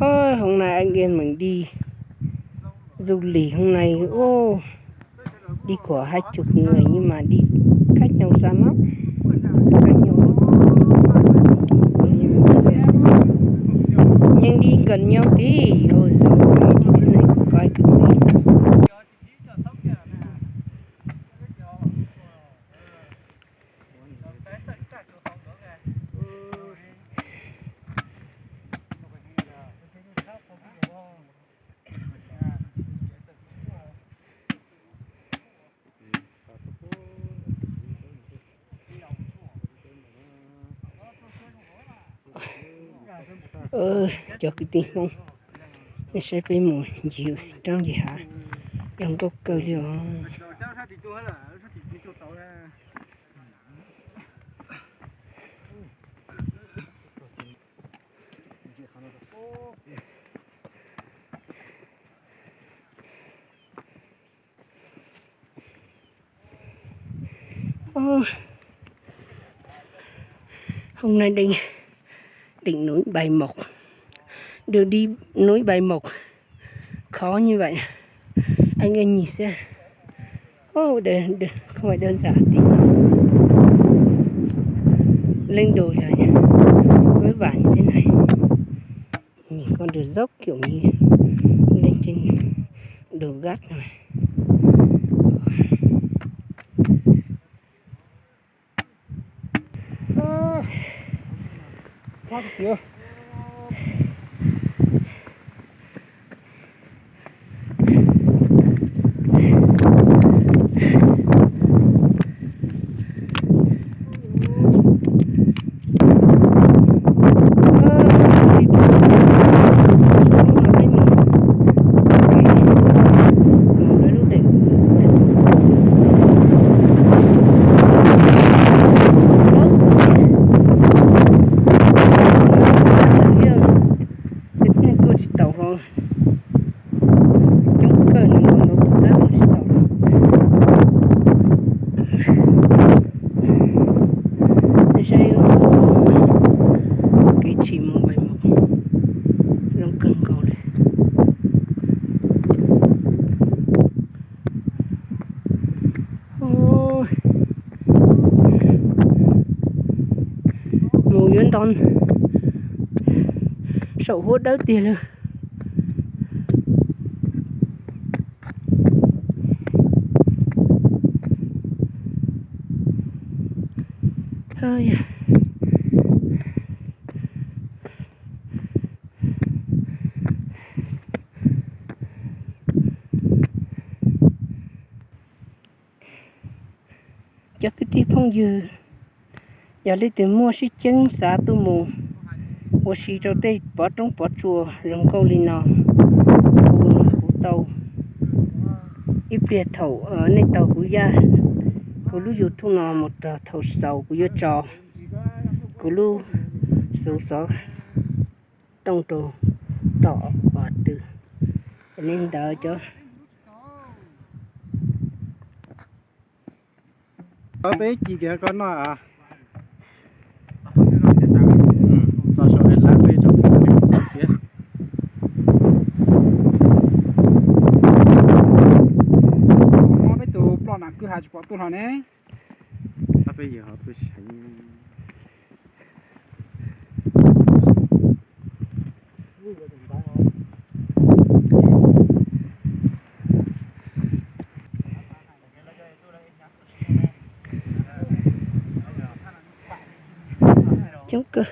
Ôi, hôm nay anh em mình đi du lịch hôm nay đi của 20 người nhưng mà đi cách nhau xa lắm, cách nhau nhưng đi gần nhau tí. Ôi giời ơi, đi thế này coi cực gì. Cho cái tiếng không nó sẽ bị mùi nhiều trong gì hả, trong có cơ liệu. Hôm nay đỉnh núi Bài Mộc, được đi núi Bài Mộc khó như vậy anh em nhìn xem. Không phải đơn giản tí nào. Lên đồi là với bản như thế này, nhìn con đường dốc kiểu như lên trên đường gác này. Sao kìa. Mùa yến ton sầu hút đầu tiên luôn. Thôi cho cái tí phong dừa giờ lấy tiền mua xí trứng xả tu mù mua xí cho tây bỏ trong bỏ chùa rồng câu lì nọ củ tàu ít biệt thầu ở nơi tàu của gia của lúc dù thu nọ một thầu sầu của gia trò của lúc số số tông trù tỏ bỏ từ nên đợi cho Ở bên chị kia con nói à. Sao sợ em lá dây trong cái gì á. Nó bây giờ plon nặng cứ hai chục tuần rồi nè. Bây giờ họ tôi sẽ chống cơ.